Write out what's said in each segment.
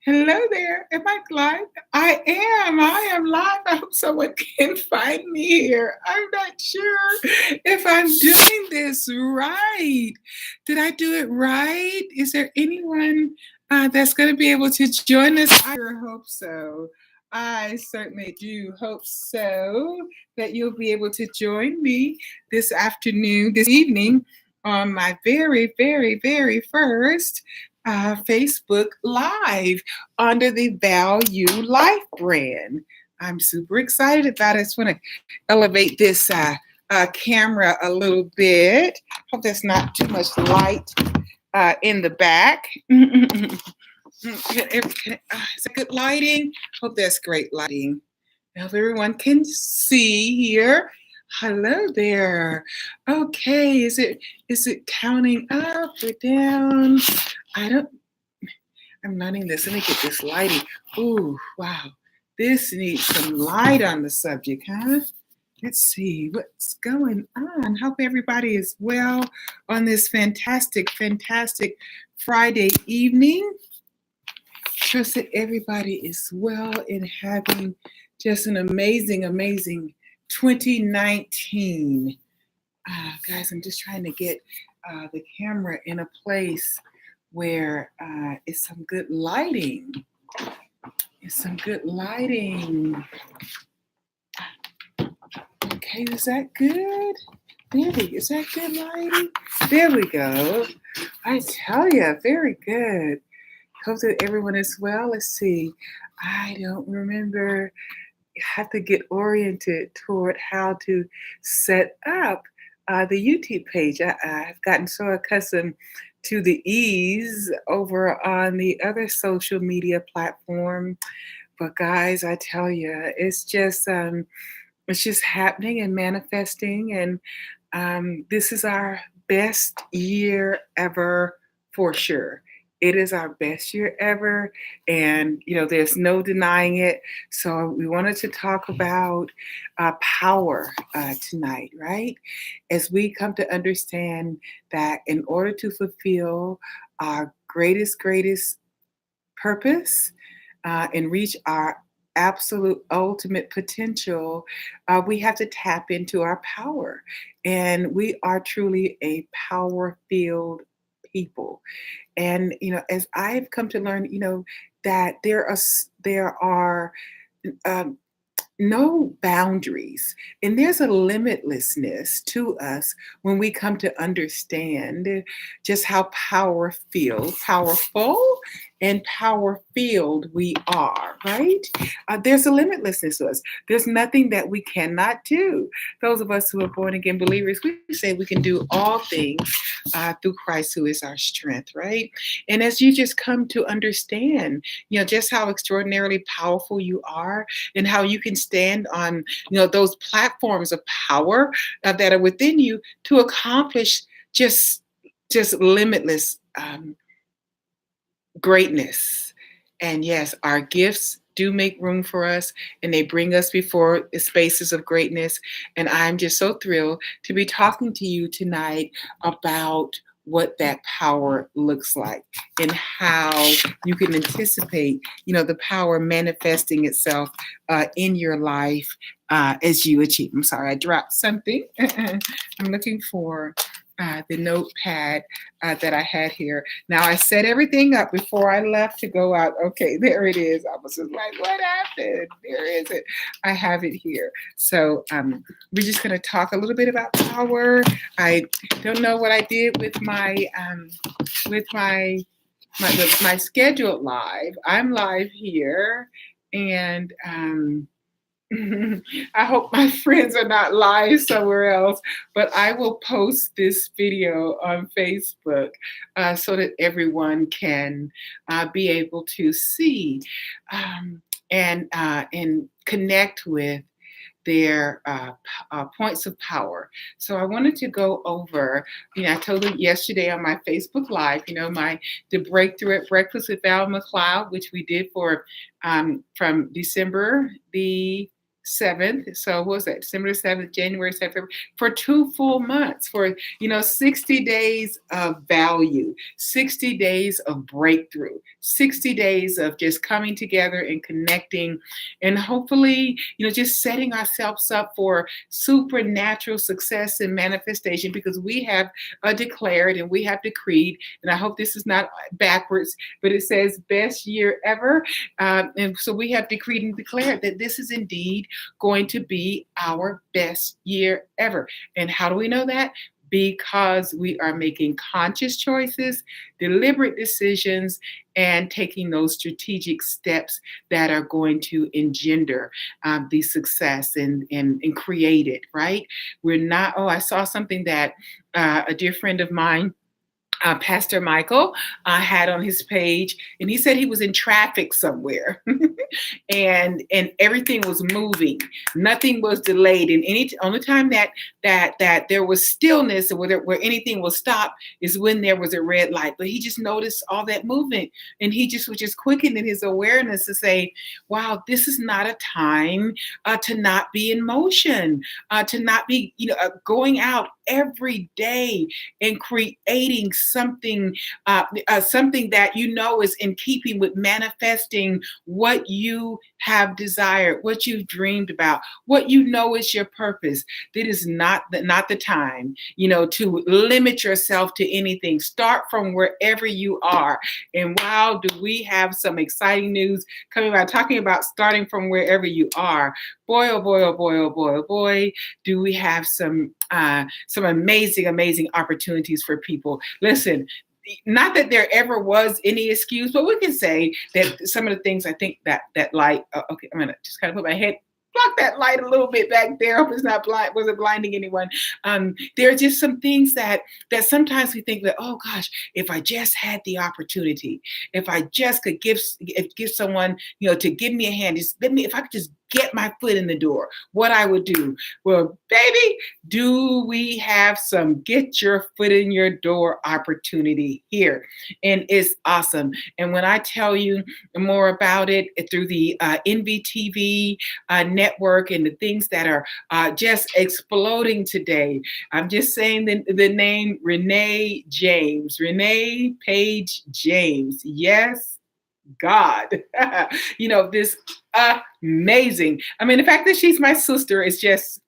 Hello there. Am I live? I am. I am live. I hope someone can find me here. I'm not sure if I'm doing this right. Did I do it right? Is there anyone that's going to be able to join us? I sure hope so. I certainly do hope so that you'll be able to join me this afternoon, this evening on my very, very, very first Facebook Live under the Val U Life brand. I'm super excited about it. I just want to elevate this camera a little bit. Hope there's not too much light in the back. Is it good lighting? Hope that's great lighting. I hope everyone can see here. Hello there. Okay, is it counting up or down? I don't. I'm learning this. Let me get this lighting. Ooh, wow. This needs some light on the subject, huh? Let's see what's going on. Hope everybody is well on this fantastic, fantastic Friday evening. Trust that everybody is well and having just an amazing, amazing 2019. Guys, I'm just trying to get the camera in a place where it's some good lighting. It's some good lighting. Okay, is that good? Is that good lighting? There we go. I tell you, very good. Hope that everyone is well. Let's see. I don't remember. I have to get oriented toward how to set up the YouTube page. I've gotten so accustomed to the ease over on the other social media platform. But guys, I tell you, it's just happening and manifesting. And this is our best year ever for sure. It is our best year ever, and there's no denying it. So we wanted to talk about power tonight, right? As we come to understand that in order to fulfill our greatest purpose and reach our absolute ultimate potential, we have to tap into our power, and we are truly a power-filled people. And as I've come to learn, that there are no boundaries, and there's a limitlessness to us when we come to understand just how powerful and power-filled we are, right? There's a limitlessness to us. There's nothing that we cannot do. Those of us who are born again believers, we say we can do all things through Christ who is our strength, right? And as you just come to understand, just how extraordinarily powerful you are, and how you can stand on, those platforms of power that are within you to accomplish just limitless greatness. And yes, our gifts do make room for us, and they bring us before spaces of greatness. And I'm just so thrilled to be talking to you tonight about what that power looks like and how you can anticipate, the power manifesting itself in your life as you achieve. I'm sorry, I dropped something. I'm looking for the notepad that I had here. Now, I set everything up before I left to go out. Okay, there it is. I was just like, what happened? There is it. I have it here. So we're just going to talk a little bit about power. I don't know what I did with my scheduled live. I'm live here, and I hope my friends are not live somewhere else, but I will post this video on Facebook so that everyone can be able to see and connect with their points of power. So I wanted to go over, I told you yesterday on my Facebook Live, the Breakthrough at Breakfast with Val McLeod, which we did for from December the 7th. So what was that? December 7th, January 7th, for 2 full months, for 60 days of value, 60 days of breakthrough, 60 days of just coming together and connecting, and hopefully, just setting ourselves up for supernatural success and manifestation, because we have declared and we have decreed, and I hope this is not backwards, but it says best year ever. And so we have decreed and declared that this is indeed going to be our best year ever. And how do we know that? Because we are making conscious choices, deliberate decisions, and taking those strategic steps that are going to engender the success and create it, right? We're not, oh, I saw something that a dear friend of mine, Pastor Michael, had on his page, and he said he was in traffic somewhere, and everything was moving, nothing was delayed, and any only time that there was stillness, or where anything will stop, is when there was a red light. But he just noticed all that movement, and he just was just quickened in his awareness to say, "Wow, this is not a time to not be in motion, to not be going out every day and creating something something that is in keeping with manifesting what you have desired, what you've dreamed about, what is your purpose. That is not the time to limit yourself to anything. Start from wherever you are. And wow, do we have some exciting news coming about, talking about starting from wherever you are. Boy, oh boy, oh boy, oh boy, oh boy, do we have some amazing opportunities for people. Listen, not that there ever was any excuse, but we can say that some of the things, I think that light. Okay, I'm gonna just kind of put my head, block that light a little bit back there. Hope it's not blind. Wasn't blinding anyone. There are just some things that sometimes we think that, oh gosh, if I just had the opportunity, if I just could give someone, to give me a hand, if I could just get my foot in the door, what I would do. Well, baby, do we have some get your foot in your door opportunity here? And it's awesome. And when I tell you more about it through the NVTV network and the things that are just exploding today, I'm just saying the name Renee James, Renee Page James. Yes, God. This amazing. I mean, the fact that she's my sister is just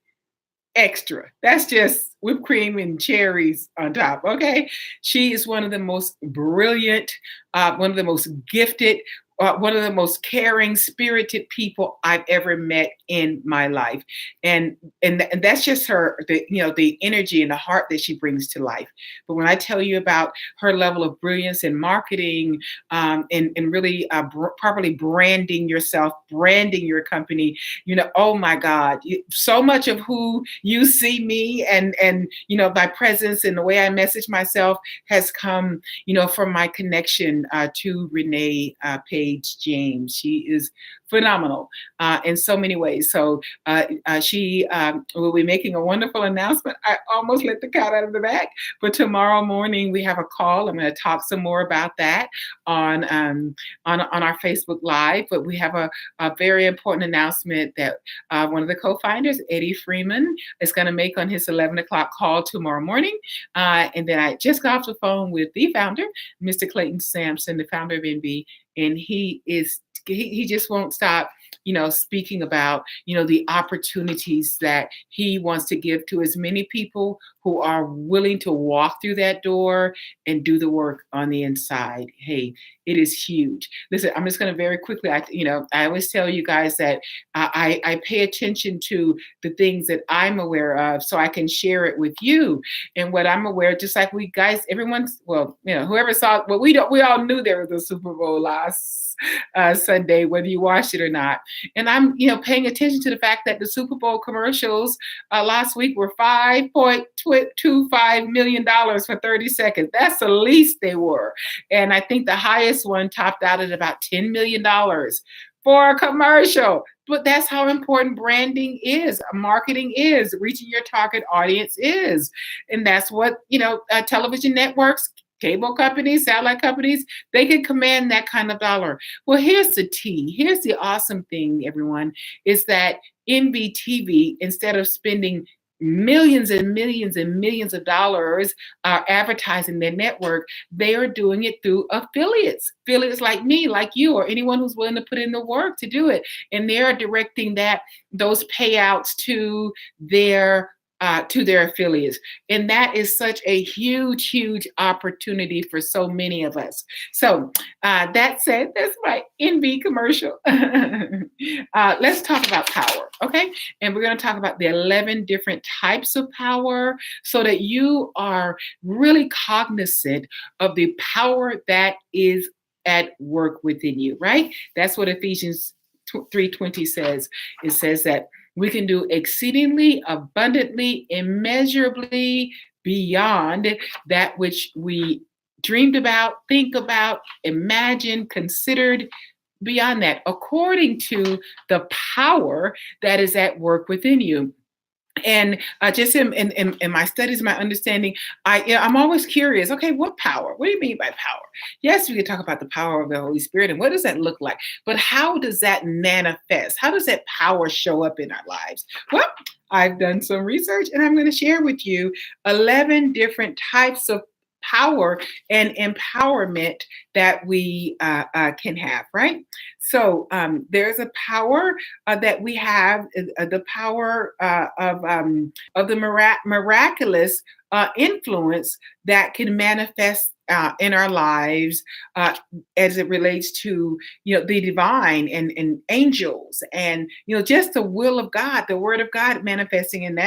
extra. That's just whipped cream and cherries on top. Okay. She is one of the most brilliant, one of the most gifted, one of the most caring, spirited people I've ever met in my life, and that's just her, the energy and the heart that she brings to life. But when I tell you about her level of brilliance in marketing, and really properly branding yourself, branding your company, oh my God, so much of who you see me and my presence and the way I message myself has come, from my connection to Renee Page James. She is phenomenal in so many ways. So she will be making a wonderful announcement. I almost let the cat out of the bag, but tomorrow morning we have a call. I'm going to talk some more about that on our Facebook Live. But we have a very important announcement that one of the co-founders, Eddie Freeman, is going to make on his 11 o'clock call tomorrow morning. And then I just got off the phone with the founder, Mr. Clayton Sampson, the founder of NB, and he just won't stop, speaking about, the opportunities that he wants to give to as many people who are willing to walk through that door and do the work on the inside. Hey, it is huge. Listen, I'm just going to very quickly, I always tell you guys that I pay attention to the things that I'm aware of so I can share it with you. And what I'm aware, just like we guys, everyone's, whoever saw, we all knew there was a Super Bowl last Sunday, whether you watched it or not. And I'm, paying attention to the fact that the Super Bowl commercials last week were $5.25 million for 30 seconds. That's the least they were. And I think the highest one topped out at about $10 million for a commercial. But that's how important branding is, marketing is, reaching your target audience is. And that's what, television networks cable companies, satellite companies, they can command that kind of dollar. Well, here's the tea. Here's the awesome thing, everyone, is that NBTV, instead of spending millions and millions and millions of dollars advertising their network, they are doing it through affiliates like me, like you, or anyone who's willing to put in the work to do it. And they're directing those payouts to their affiliates. And that is such a huge, huge opportunity for so many of us. So that said, that's my NB commercial. Let's talk about power, okay? And we're going to talk about the 11 different types of power so that you are really cognizant of the power that is at work within you, right? That's what Ephesians 3:20 says. It says that we can do exceedingly abundantly, immeasurably beyond that which we dreamed about, think about, imagined, considered, beyond that, according to the power that is at work within you. And just in my studies, my understanding, I'm always curious. Okay, what power? What do you mean by power? Yes, we can talk about the power of the Holy Spirit and what does that look like. But how does that manifest? How does that power show up in our lives? Well, I've done some research and I'm going to share with you 11 different types of power and empowerment that we can have, right? So there's a power that we have, the power of the miraculous influence that can manifest in our lives as it relates to, the divine and angels and, just the will of God, the word of God manifesting in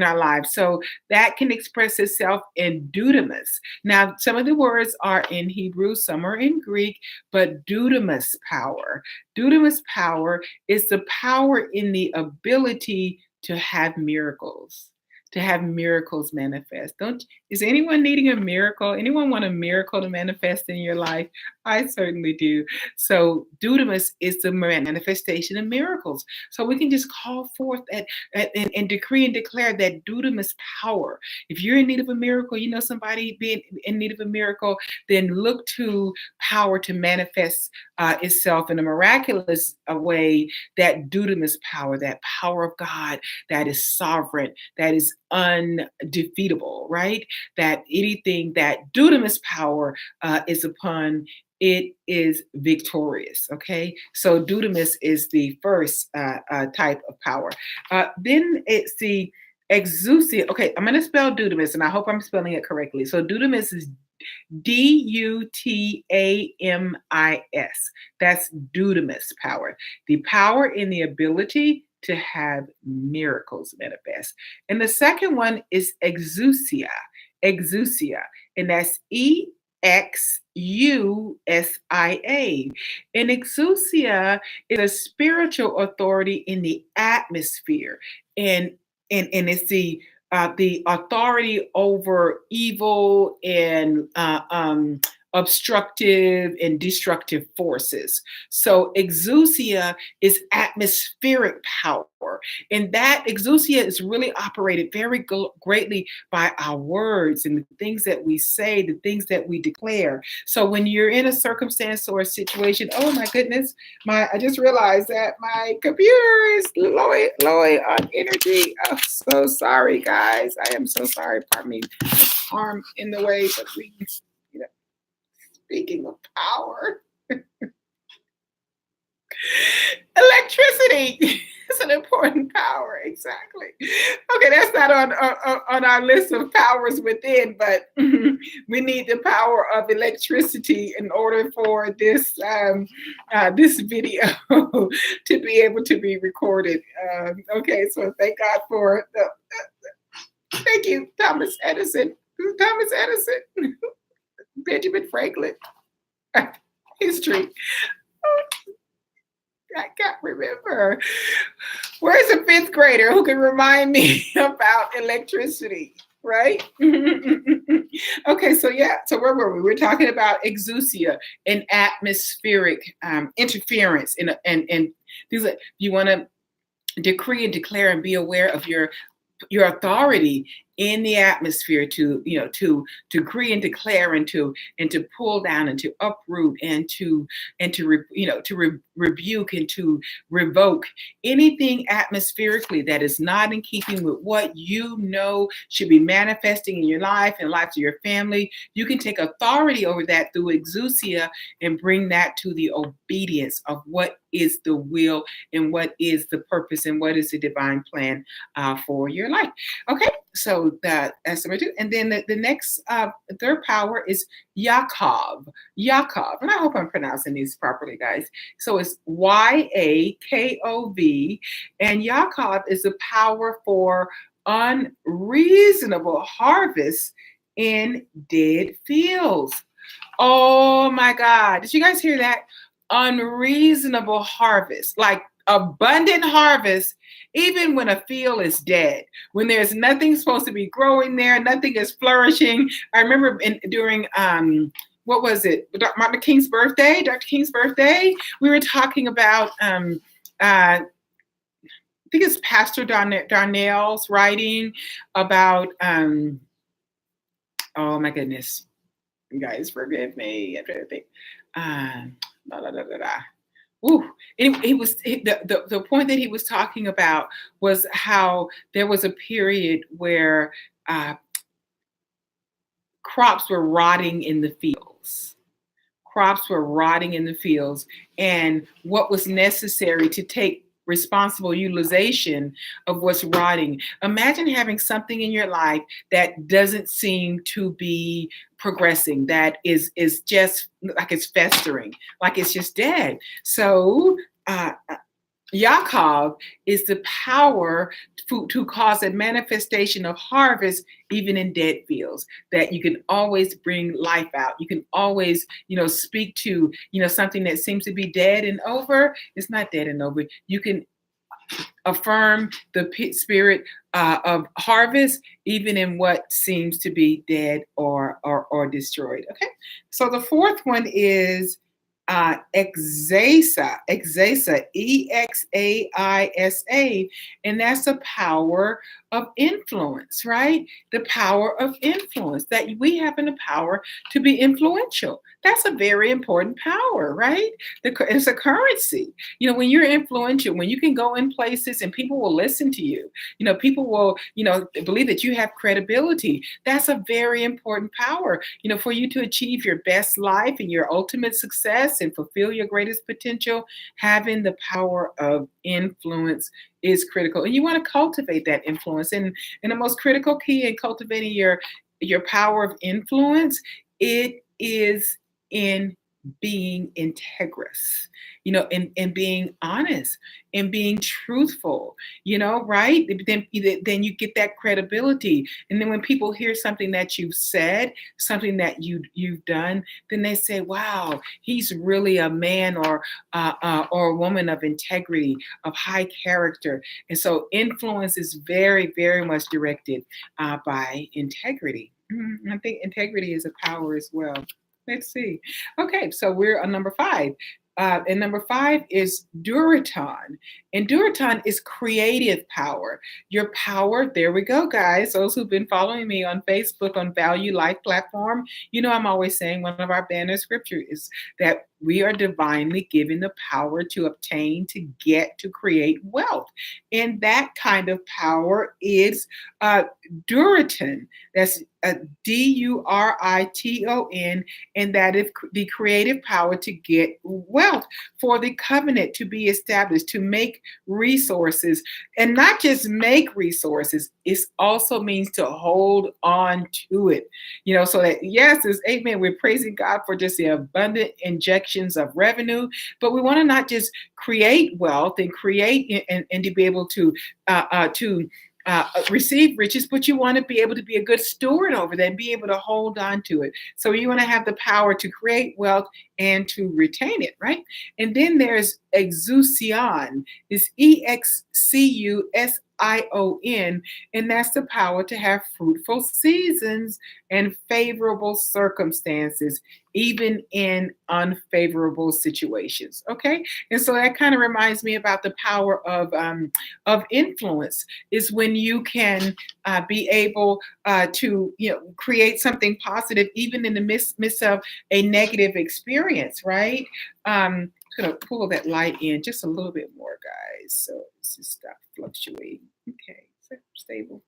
our lives. So that can express itself in dunamis. Now, some of the words are in Hebrew, some are in Greek, but dunamis power. Dunamis power is the power in the ability to have miracles. To have miracles manifest. Is anyone needing a miracle? Anyone want a miracle to manifest in your life? I certainly do. So dunamis is the manifestation of miracles. So we can just call forth and decree and declare that dunamis power. If you're in need of a miracle, somebody being in need of a miracle, then look to power to manifest itself in a miraculous way, that dunamis power, that power of God that is sovereign, that is undefeatable, right? That anything that dunamis power is upon, it is victorious, okay? So dunamis is the first type of power. Then it's the exousia. Okay, I'm going to spell dunamis, and I hope I'm spelling it correctly. So dunamis is Dutamis. That's dunamis power. The power in the ability to have miracles manifest. And the second one is exousia, and that's Exusia. And exousia is a spiritual authority in the atmosphere, and it's the authority over evil and obstructive and destructive forces. So exousia is atmospheric power. And that exousia is really operated very greatly by our words and the things that we say, the things that we declare. So when you're in a circumstance or a situation, oh my goodness, I just realized that my computer is low on energy. I'm so sorry, guys. I am so sorry. Pardon me, arm in the way, but we, speaking of power, electricity is an important power. Exactly. Okay, that's not on our list of powers within, but we need the power of electricity in order for this this video to be able to be recorded. Okay, so thank God for thank you, Thomas Edison. Benjamin Franklin. History. I can't remember. Where's a fifth grader who can remind me about electricity, right? Okay, so where were we? We're talking about exousia and atmospheric interference, and these are, you want to decree and declare and be aware of your authority in the atmosphere to to decree and declare and to pull down and to uproot and to rebuke and to revoke anything atmospherically that is not in keeping with what you know should be manifesting in your life and life of your family. You can take authority over that through exousia and bring that to the obedience of what is the will and what is the purpose and what is the divine plan for your life. Okay, so that's number two. And then the next third power is Yaakov. Yaakov. And I hope I'm pronouncing these properly, guys. So it's Yakov. And Yaakov is the power for unreasonable harvest in dead fields. Oh my God. Did you guys hear that? Unreasonable harvest, like abundant harvest, even when a field is dead, when there's nothing supposed to be growing there, nothing is flourishing. I remember during what was it? Martin King's birthday, Dr. King's birthday, we were talking about I think it's Pastor Darnell's writing about oh my goodness. You guys forgive me. I'm trying to think. Da, da, da, da, da. Ooh, the point that he was talking about was how there was a period where crops were rotting in the fields. Crops were rotting in the fields, and what was necessary to take responsible utilization of what's rotting. Imagine having something in your life that doesn't seem to be progressing, that is just like it's festering, like it's just dead. So Yaakov is the power to cause a manifestation of harvest even in dead fields, that you can always bring life out. You can always, speak to, something that seems to be dead and over. It's not dead and over. You can affirm the spirit of harvest even in what seems to be dead or destroyed. Okay, so the fourth one is Exaisa, Exaisa, and that's the power of influence, right? The power of influence, that we have in the power to be influential. That's a very important power, right? It's a currency. When you're influential, when you can go in places and people will listen to you, people will, believe that you have credibility. That's a very important power, for you to achieve your best life and your ultimate success and fulfill your greatest potential. Having the power of influence is critical, and you want to cultivate that influence. And the most critical key in cultivating your power of influence, it is in being integrous, and being honest and being truthful, right? Then you get that credibility. And then when people hear something that you've said, something that you've done, then they say, wow, he's really a man or a woman of integrity, of high character. And so influence is very, very much directed by integrity. I think integrity is a power as well. Let's see. Okay, so we're on number 5. And number 5 is Duraton. And Duraton is creative power. Your power, there we go, guys. Those who've been following me on Facebook, on Val U Life platform, I'm always saying one of our banner scripture is that we are divinely given the power to obtain, to get, to create wealth. And that kind of power is Duraton. That's Duriton, and that is the creative power to get wealth, for the covenant to be established, to make resources, and not just make resources. It also means to hold on to it, so that, yes, it's amen. We're praising God for just the abundant injections of revenue, but we want to not just create wealth and create and to be able to receive riches, but you want to be able to be a good steward over that and be able to hold on to it. So you want to have the power to create wealth and to retain it, right? And then there's exousion, is Excusion, and that's the power to have fruitful seasons and favorable circumstances, even in unfavorable situations. Okay, and so that kind of reminds me about the power of influence. Is when you can be able to create something positive even in the midst of a negative experience, right? Gonna pull that light in just a little bit more, guys. So let's just stop fluctuating. Okay, stable.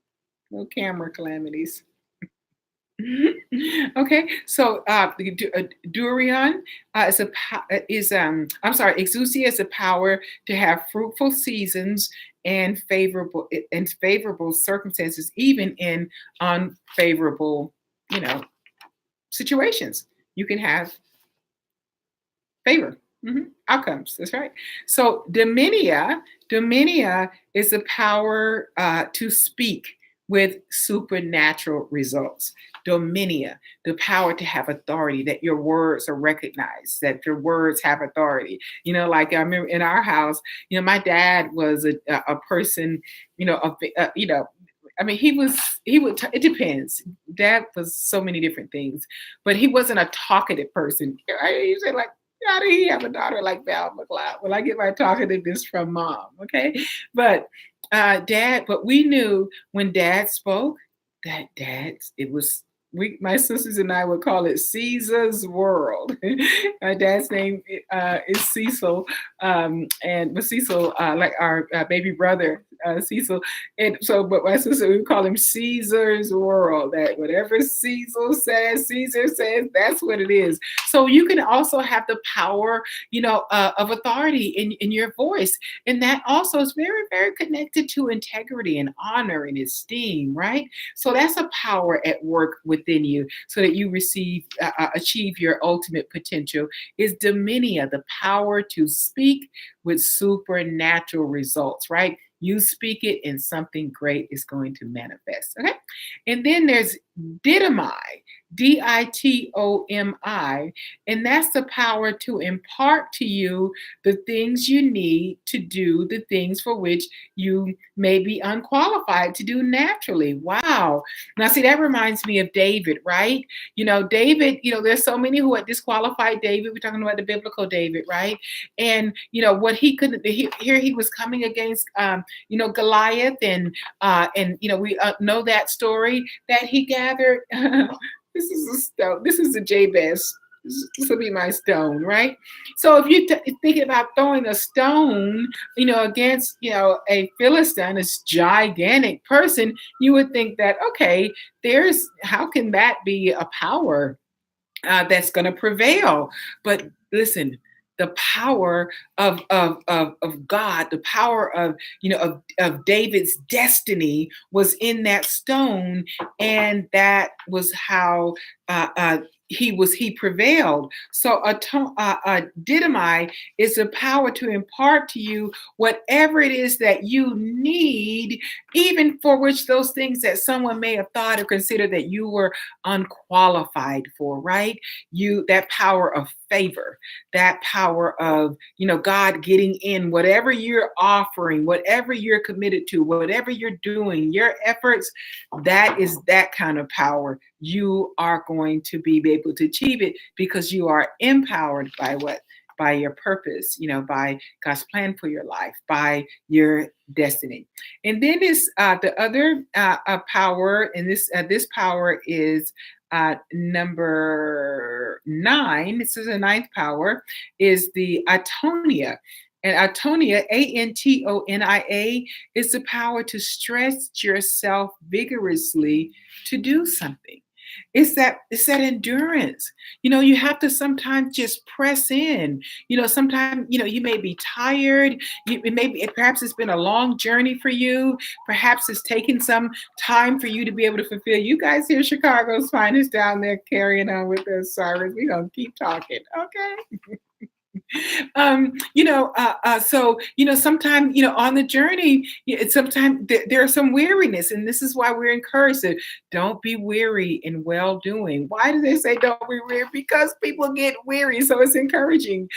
No camera calamities. Okay, so durian I'm sorry, exousia is a power to have fruitful seasons and favorable circumstances, even in unfavorable, you know, situations. You can have favor. Outcomes. That's right. So dominia is the power to speak with supernatural results. Dominia, the power to have authority, that your words are recognized, that your words have authority. Like I remember in our house, my dad was a person, I mean, it depends. Dad was so many different things, but he wasn't a talkative person. I usually like, how did he have a daughter like Val McLeod? Well, I get my talkativeness from mom, okay? But but we knew when dad spoke that it was, my sisters and I would call it Caesar's world. My dad's name is Cecil, and with Cecil, like our baby brother, Cecil. And so, but my sister, we call him Caesar's world. That whatever Caesar says, that's what it is. So you can also have the power, of authority in your voice, and that also is very, very connected to integrity and honor and esteem, right? So that's a power at work within you, so that you achieve your ultimate potential. Is dominia, the power to speak with supernatural results, right? You speak it and something great is going to manifest. Okay. And then there's didomi, Ditomi, and that's the power to impart to you the things you need to do the things for which you may be unqualified to do naturally. Wow. Now, see, that reminds me of David, right? David, there's so many who had disqualified David. We're talking about the biblical David, right? And, what he couldn't, here he was coming against, Goliath, and we know that story that he gathered. This is a stone. This is a Jabez. This will be my stone, right? So if you're thinking about throwing a stone, against, a Philistine, this gigantic person, you would think that, okay, how can that be a power that's going to prevail? But listen, the power of God, the power of David's destiny was in that stone, and that was how he prevailed. So a didomi is the power to impart to you whatever it is that you need, even for which those things that someone may have thought or considered that you were unqualified for, right? That power of favor, that power of, God getting in whatever you're offering, whatever you're committed to, whatever you're doing, your efforts, that is that kind of power. You are going to be able to achieve it because you are empowered by what? By your purpose, by God's plan for your life, by your destiny. And then is the other power, and this power is number 9. This is the 9th power, is the atonia. And atonia, Antonia, is the power to stretch yourself vigorously to do something. It's that endurance. You have to sometimes just press in. Sometimes, you may be tired. Perhaps it's been a long journey for you. Perhaps it's taken some time for you to be able to fulfill. You guys here, Chicago's finest down there carrying on with us, Cyrus. We're going to keep talking. Okay. So sometimes on the journey, sometimes there are some weariness, and this is why we're encouraged to don't be weary in well doing. Why do they say don't be weary? Because people get weary, so it's encouraging.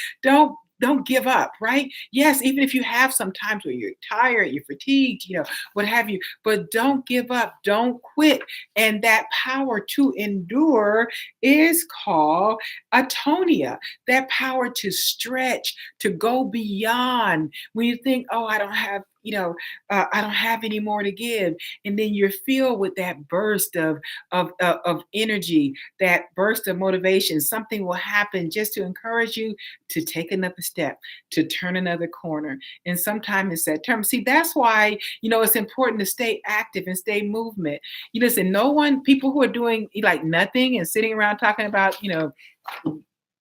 Don't give up, right? Yes, even if you have some times where you're tired, you're fatigued, what have you, but don't give up, don't quit. And that power to endure is called atonia, that power to stretch, to go beyond. When you think, oh, I don't have any more to give, and then you're filled with that burst of energy, that burst of motivation. Something will happen just to encourage you to take another step, to turn another corner. And sometimes it's that term. See, that's why it's important to stay active and stay movement. You listen, no one, people who are doing like nothing and sitting around talking about, yeah,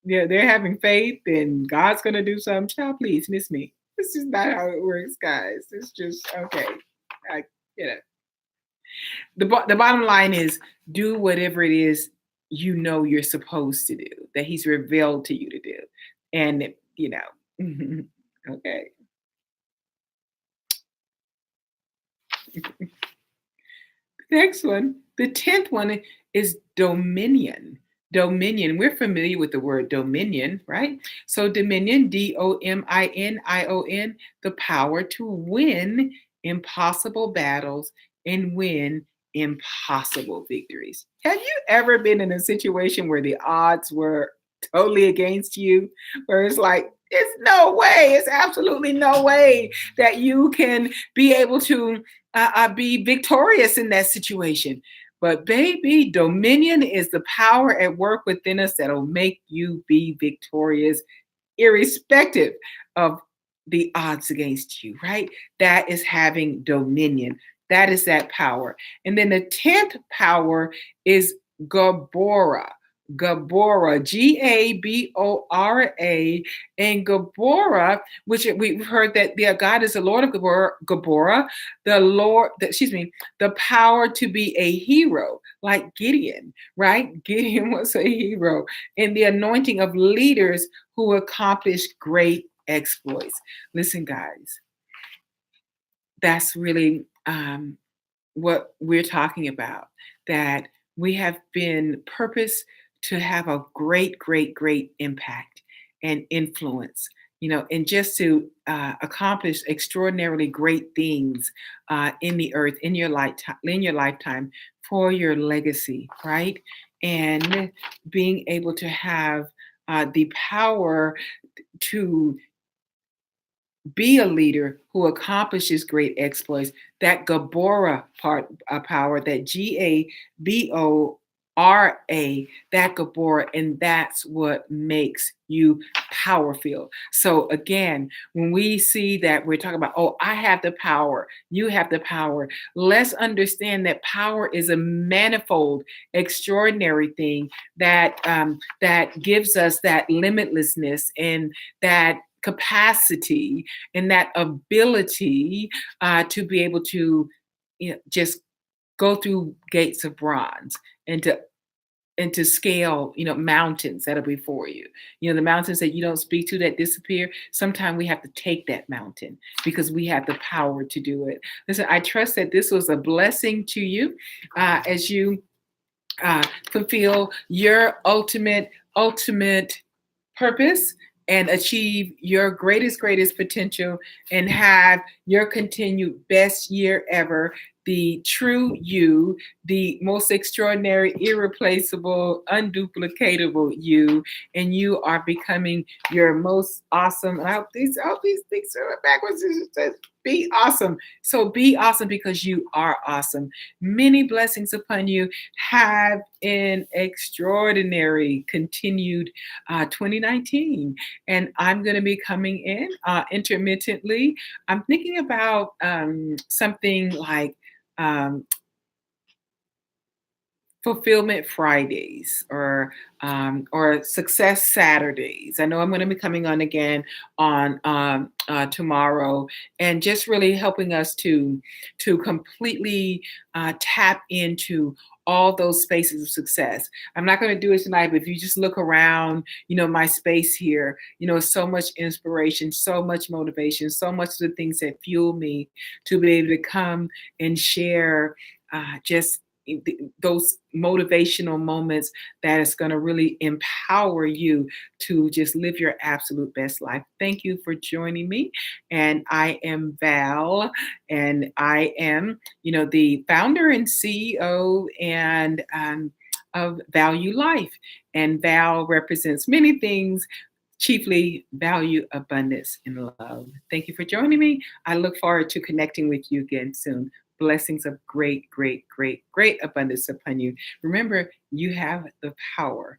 they're having faith and God's gonna do something. Child, please miss me. This is not how it works, guys. It's just okay. I, you know, the bottom line is do whatever it is you're supposed to do, that He's revealed to you to do, and okay. Next one, the 10th one is dominion. Dominion. We're familiar with the word dominion, right? So dominion, Dominion, the power to win impossible battles and win impossible victories. Have you ever been in a situation where the odds were totally against you, where it's like, it's no way, it's absolutely no way that you can be able to be victorious in that situation? But baby, dominion is the power at work within us that'll make you be victorious, irrespective of the odds against you, right? That is having dominion. That is that power. And then the 10th power is Gabora. Gabora, Gabora, and Gabora, which we've heard that God is the Lord of Gabora, the Lord, excuse me, the power to be a hero, like Gideon, right? Gideon was a hero, and the anointing of leaders who accomplished great exploits. Listen, guys, that's really what we're talking about, that we have been purposed to have a great, great, great impact and influence, and just to accomplish extraordinarily great things in the earth, in your lifetime, for your legacy, right? And being able to have the power to be a leader who accomplishes great exploits. That Gabora power, that Gabora, that Gabora, and that's what makes you power filled. So again, when we see that we're talking about, oh, I have the power, you have the power, let's understand that power is a manifold, extraordinary thing that gives us that limitlessness and that capacity and that ability to be able to just go through gates of bronze and to scale mountains that are before you, the mountains that you don't speak to that disappear. Sometimes we have to take that mountain because we have the power to do it. Listen, I trust that this was a blessing to you as you fulfill your ultimate purpose and achieve your greatest potential and have your continued best year ever, the true you, the most extraordinary, irreplaceable, unduplicatable you, and you are becoming your most awesome. I hope these things are backwards. It says be awesome. So be awesome because you are awesome. Many blessings upon you. Have an extraordinary continued 2019. And I'm going to be coming in intermittently. I'm thinking about something like Fulfillment Fridays or Success Saturdays. I know I'm going to be coming on again on tomorrow, and just really helping us to completely tap into all those spaces of success. I'm not going to do it tonight, but if you just look around, my space here, so much inspiration, so much motivation, so much of the things that fuel me to be able to come and share just those motivational moments that is going to really empower you to just live your absolute best life. Thank you for joining me. And I am Val, and I am, the founder and CEO of Val U Life. And Val represents many things, chiefly value, abundance, and love. Thank you for joining me. I look forward to connecting with you again soon. Blessings of great, great, great, great abundance upon you. Remember, you have the power.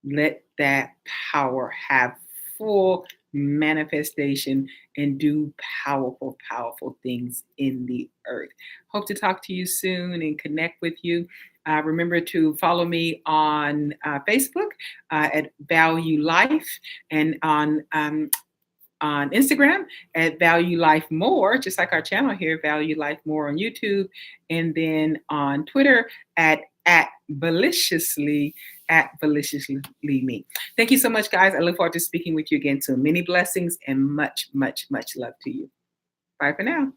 Let that power have full manifestation and do powerful, powerful things in the earth. Hope to talk to you soon and connect with you. Remember to follow me on Facebook at Val U Life, and on Instagram at Val U Life More, just like our channel here, Val U Life More on YouTube, and then on Twitter at maliciously me. Thank you so much, guys. I look forward to speaking with you again soon. Many blessings and much, much, much love to you. Bye for now.